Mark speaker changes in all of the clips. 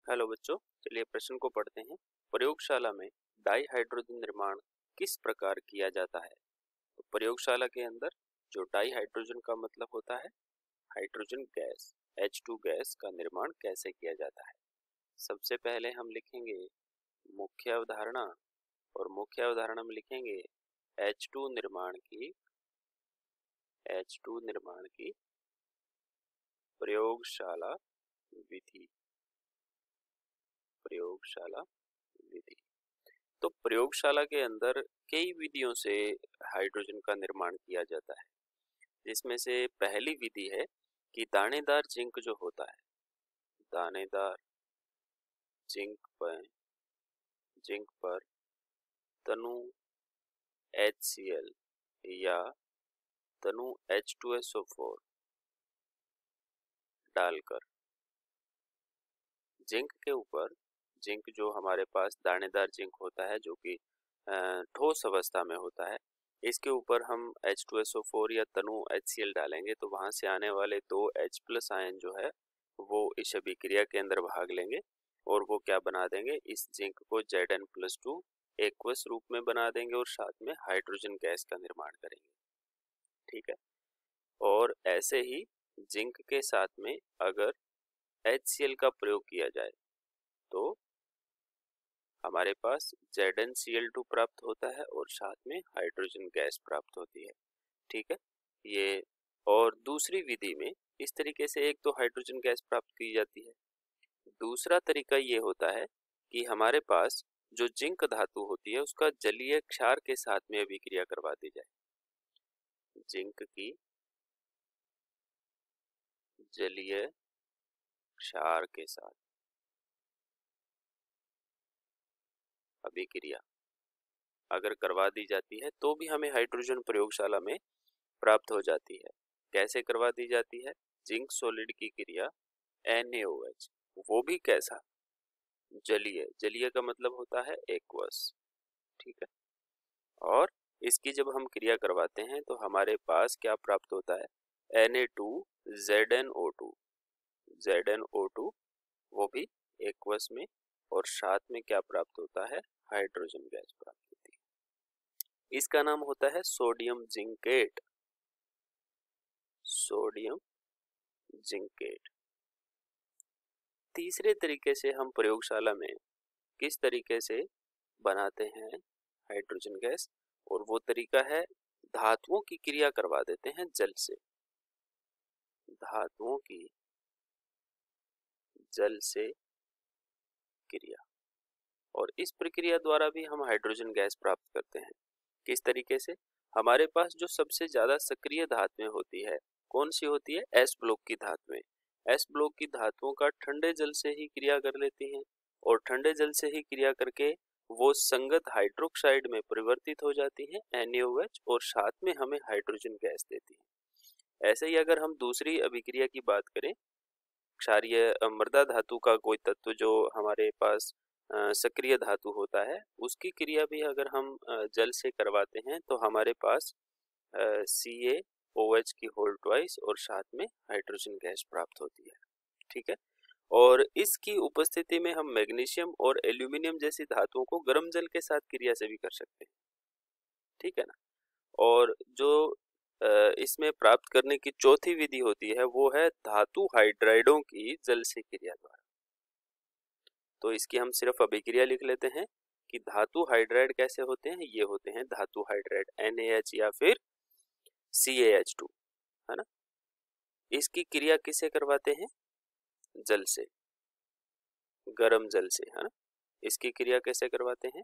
Speaker 1: Hello बच्चों, चलिए प्रश्न को पढ़ते हैं। प्रयोगशाला में डाई हाइड्रोजन निर्माण किस प्रकार किया जाता है? तो प्रयोगशाला के अंदर जो डाई हाइड्रोजन का मतलब होता है हाइड्रोजन गैस H2 गैस का निर्माण कैसे किया जाता है। सबसे पहले हम लिखेंगे मुख्य अवधारणा और मुख्य अवधारणा में लिखेंगे H2 निर्माण की प्रयोगशाला विधि। तो प्रयोगशाला के अंदर कई विधियों से हाइड्रोजन का निर्माण किया जाता है, जिसमें से पहली विधि है कि दानेदार जिंक जो होता है, दानेदार जिंक पर तनु HCl या तनु H2SO4 डालकर जिंक के ऊपर, जिंक जो हमारे पास दानेदार जिंक होता है जो कि ठोस अवस्था में होता है, इसके ऊपर हम H2SO4 या तनु HCl डालेंगे तो वहां से आने वाले दो H+ आयन जो है वो इस अभिक्रिया के अंदर भाग लेंगे और वो क्या बना देंगे, इस जिंक को Zn+2 एक्वस रूप में बना देंगे और साथ में हाइड्रोजन गैस का निर्माण करेंगे। ठीक है। और ऐसे ही जिंक के साथ में अगर HCl का प्रयोग किया जाए तो हमारे पास ZnCl2 प्राप्त होता है और साथ में हाइड्रोजन गैस प्राप्त होती है। ठीक है ये। और दूसरी विधि में इस तरीके से एक तो हाइड्रोजन गैस प्राप्त की जाती है। दूसरा तरीका ये होता है कि हमारे पास जो जिंक धातु होती है उसका जलीय क्षार के साथ में अभिक्रिया करवा दी जाए। जिंक की जलीय क्षार के साथ अभिक्रिया अगर करवा दी जाती है तो भी हमें हाइड्रोजन प्रयोगशाला में प्राप्त हो जाती है। कैसे करवा दी जाती है? जिंक सॉलिड की क्रिया NaOH, वो भी कैसा? जलीय। जलीय का मतलब होता है एक्वस। ठीक है। और इसकी जब हम क्रिया करवाते हैं तो हमारे पास क्या प्राप्त होता है? ZnO2 वो भी एक्वस में, और साथ में क्या प्राप्त होता है? हाइड्रोजन गैस प्राप्त होती है। इसका नाम होता है सोडियम जिंकेट। तीसरे तरीके से हम प्रयोगशाला में किस तरीके से बनाते हैं हाइड्रोजन गैस, और वो तरीका है धातुओं की क्रिया करवा देते हैं जल से। धातुओं की जल से क्रिया, और इस प्रक्रिया द्वारा भी हम हाइड्रोजन गैस प्राप्त करते हैं। किस तरीके से? हमारे पास जो सबसे ज्यादा सक्रिय धातुएं होती है कौन सी होती है? S ब्लॉक की धातुएं। S ब्लॉक की धातुओं का ठंडे जल से ही क्रिया कर लेती हैं और ठंडे जल से ही क्रिया करके वो संगत हाइड्रोक्साइड में परिवर्तित हो जाती है NaOH, और साथ में हमें हाइड्रोजन गैस देती है। ऐसे ही अगर हम दूसरी अभिक्रिया की बात करें, क्षारीय मृदा धातु का कोई तत्व जो हमारे पास सक्रिय धातु होता है, उसकी क्रिया भी अगर हम जल से करवाते हैं तो हमारे पास CaOH की होल ट्वाइस और साथ में हाइड्रोजन गैस प्राप्त होती है। ठीक है। और इसकी उपस्थिति में हम मैग्नीशियम और एल्यूमिनियम जैसी धातुओं को गर्म जल के साथ क्रिया से भी कर सकते हैं। ठीक है ना। और जो इसमें प्राप्त करने की चौथी विधि होती है वो है धातु हाइड्राइडों की जल से क्रिया द्वारा। तो इसकी हम सिर्फ अभिक्रिया लिख लेते हैं कि धातु हाइड्राइड कैसे होते हैं। ये होते हैं धातु हाइड्राइड NaH या फिर CaH2, है ना। इसकी क्रिया किसे करवाते हैं? जल से, गर्म जल से, है ना। इसकी क्रिया कैसे करवाते हैं?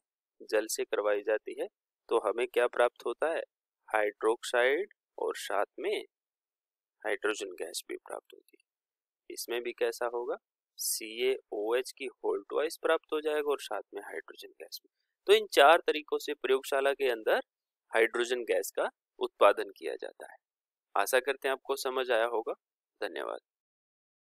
Speaker 1: जल से करवाई जाती है। तो हमें क्या प्राप्त होता है? हाइड्रोक्साइड और साथ में हाइड्रोजन गैस भी प्राप्त होती है। इसमें भी कैसा होगा? CaOH की होल ट्वाइस प्राप्त हो जाएगा और साथ में हाइड्रोजन गैस भी। तो इन चार तरीकों से प्रयोगशाला के अंदर हाइड्रोजन गैस का उत्पादन किया जाता है। आशा करते हैं आपको समझ आया होगा। धन्यवाद।